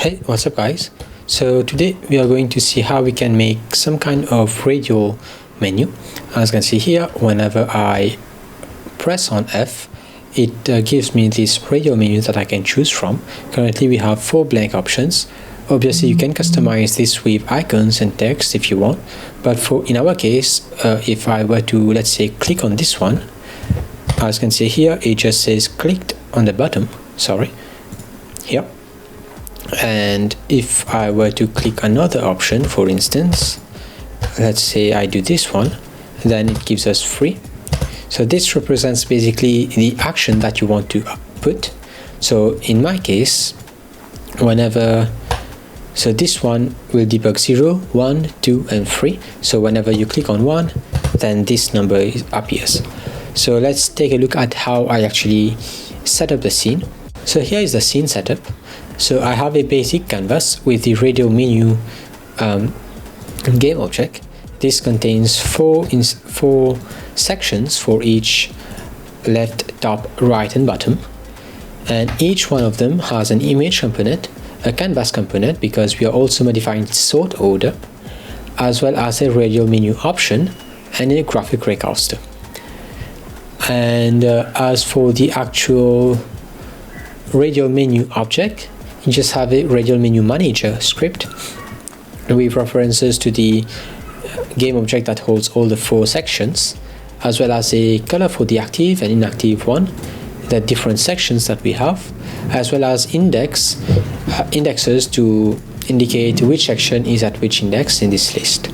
Hey, what's up guys? So today we are going to see how we can make some kind of radial menu. As you can see here, whenever I press on F, it gives me this radial menu that I can choose from. Currently we have 4 blank options. Obviously you can customize this with icons and text if you want, but in our case, if I were to, let's say, click on this one, as you can see here, it just says clicked on the bottom, here. And if I were to click another option, for instance, let's say I do this one, then it gives us free. So this represents basically the action that you want to put. So in my case, so this one will debug 0, 1, 2 and 3. So whenever you click on 1, then this number appears. So let's take a look at how I actually set up the scene. So here is the scene setup. So I have a basic canvas with the radial menu game object. This contains four sections for each left, top, right and bottom, and each one of them has an image component, a canvas component because we are also modifying sort order, as well as a radial menu option and a graphic recaster. And as for the actual radial menu object, you just have a radial menu manager script with references to the game object that holds all the 4 sections, as well as a color for the active and inactive one, the different sections that we have, as well as indexes to indicate which section is at which index in this list.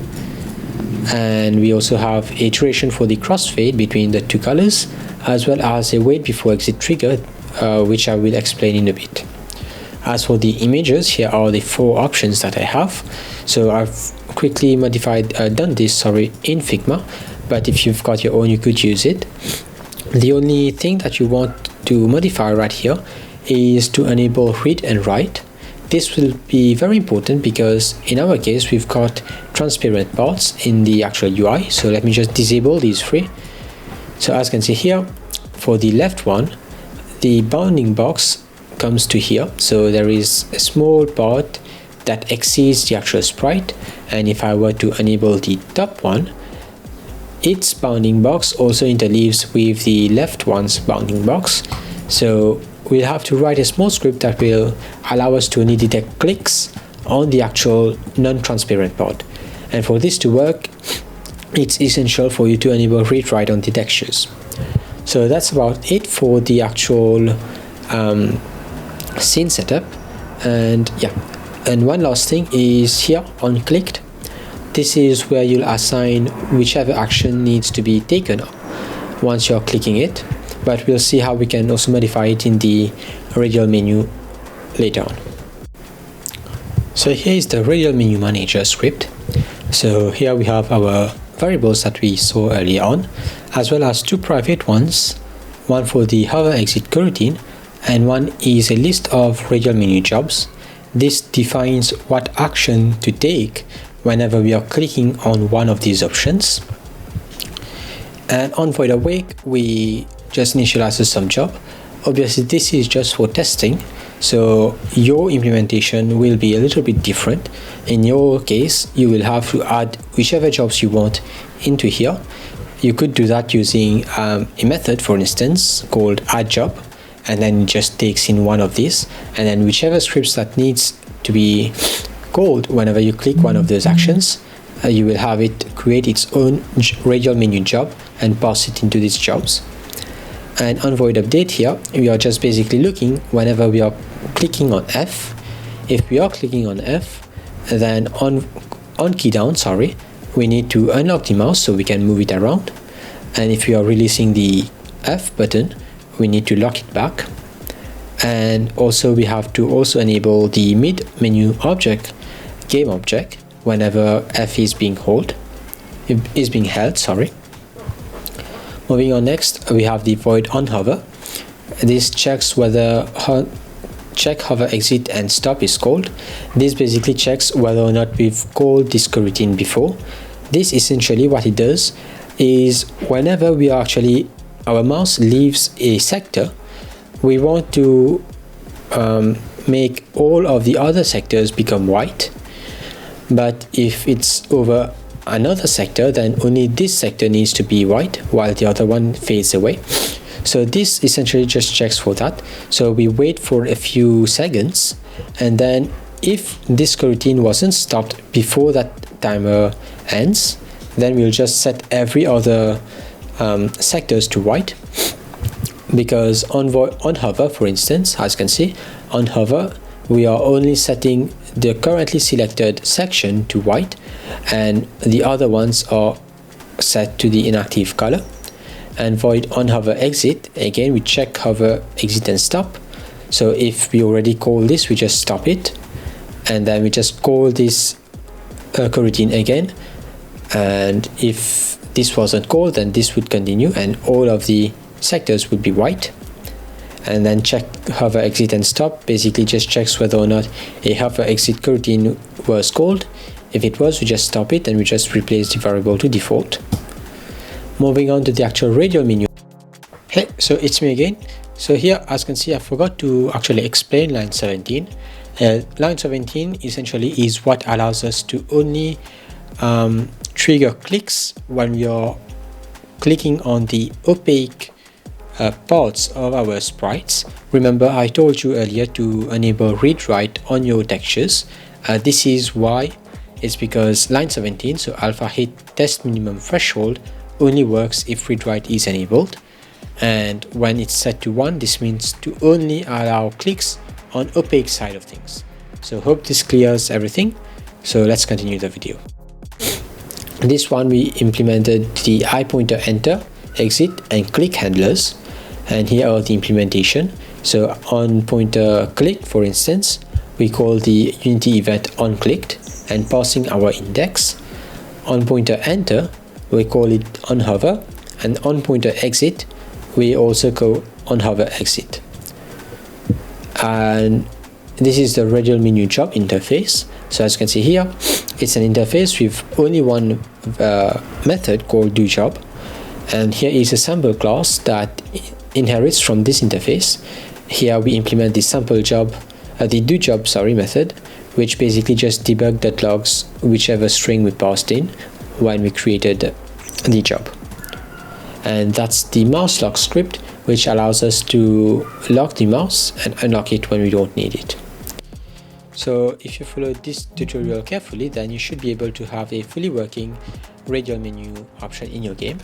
And we also have a duration for the crossfade between the 2 colors, as well as a wait before exit trigger, which I will explain in a bit. As for the images, here are the 4 options that I have. So I've quickly done this in Figma, but if you've got your own, you could use it. The only thing that you want to modify right here is to enable read and write. This will be very important because in our case we've got transparent parts in the actual UI. So let me just disable these 3. So as you can see here, for the left one, the bounding box comes to here, so there is a small part that exceeds the actual sprite, and if I were to enable the top one, its bounding box also interleaves with the left one's bounding box. So we'll have to write a small script that will allow us to only detect clicks on the actual non-transparent part, and for this to work, it's essential for you to enable read write on the textures. So that's about it for the actual scene setup. And one last thing is here on clicked. This is where you'll assign whichever action needs to be taken once you're clicking it, but we'll see how we can also modify it in the radial menu later on. So here is the radial menu manager script. So here we have our variables that we saw earlier on, as well as 2 private ones, one for the hover exit coroutine, and one is a list of radial menu jobs. This defines what action to take whenever we are clicking on one of these options. And on void awake, we just initialize some job. Obviously this is just for testing, so your implementation will be a little bit different. In your case, you will have to add whichever jobs you want into here. You could do that using a method, for instance, called add job, and then it just takes in one of these, and then whichever scripts that needs to be called whenever you click one of those actions, you will have it create its own radial menu job and pass it into these jobs. And on void update here, we are just basically looking whenever we are clicking on F. If we are clicking on F, then on key down, we need to unlock the mouse so we can move it around, and if we are releasing the F button, we need to lock it back. And also we have to also enable the mid menu object, game object, whenever F is being held. Moving on, next we have the void on hover. This checks whether check hover exit and stop is called. This basically checks whether or not we've called this coroutine before. This essentially what it does is whenever we are our mouse leaves a sector, we want to make all of the other sectors become white, but if it's over another sector, then only this sector needs to be white while the other one fades away. So this essentially just checks for that. So we wait for a few seconds, and then if this coroutine wasn't stopped before that timer ends, then we'll just set every other sectors to white, because on hover, for instance, as you can see, on hover we are only setting the currently selected section to white, and the other ones are set to the inactive color. And void on hover exit, again we check hover exit and stop. So if we already call this, we just stop it, and then we just call this coroutine again, and if this wasn't called, then this would continue and all of the sectors would be white. And then check hover exit and stop basically just checks whether or not a hover exit coroutine was called. If it was, we just stop it and we just replace the variable to default. Moving on to the actual radial menu. Hey, so it's me again. So here, as you can see, I forgot to actually explain line 17. Line 17 essentially is what allows us to only trigger clicks when we are clicking on the opaque parts of our sprites. Remember, I told you earlier to enable read-write on your textures. This is why. It's because line 17, so alpha hit test minimum threshold, only works if read-write is enabled. And when it's set to 1, this means to only allow clicks on opaque side of things. So hope this clears everything. So let's continue the video. This one we implemented the I pointer enter, exit and click handlers, and here are the implementation. So on pointer click, for instance, we call the Unity event on clicked and passing our index. On pointer enter, we call it on hover, and on pointer exit, we also call on hover exit. And this is the radial menu job interface. So as you can see here, it's an interface with only one method called doJob, and here is a sample class that inherits from this interface. Here we implement the sample job, the doJob method, which basically just debug that logs whichever string we passed in when we created the job. And that's the mouse lock script, which allows us to lock the mouse and unlock it when we don't need it. So if you follow this tutorial carefully, then you should be able to have a fully working radial menu option in your game.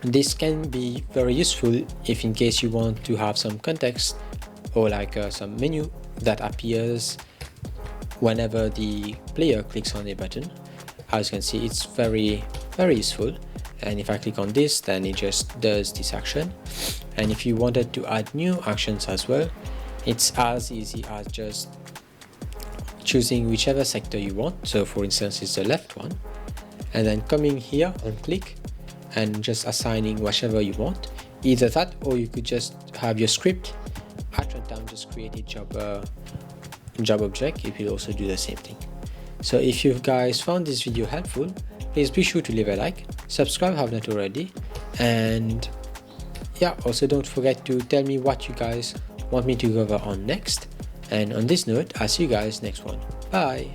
This can be very useful if in case you want to have some context or like some menu that appears whenever the player clicks on a button. As you can see, it's very useful. And if I click on this, then it just does this action. And if you wanted to add new actions as well, it's as easy as just choosing whichever sector you want. So for instance, it's the left one, and then coming here and click and just assigning whichever you want. Either that, or you could just have your script at runtime just create a job object. It will also do the same thing. So if you guys found this video helpful, please be sure to leave a like, subscribe if you have not already, and yeah, also don't forget to tell me what you guys want me to cover on next. And on this note, I'll see you guys next one. Bye.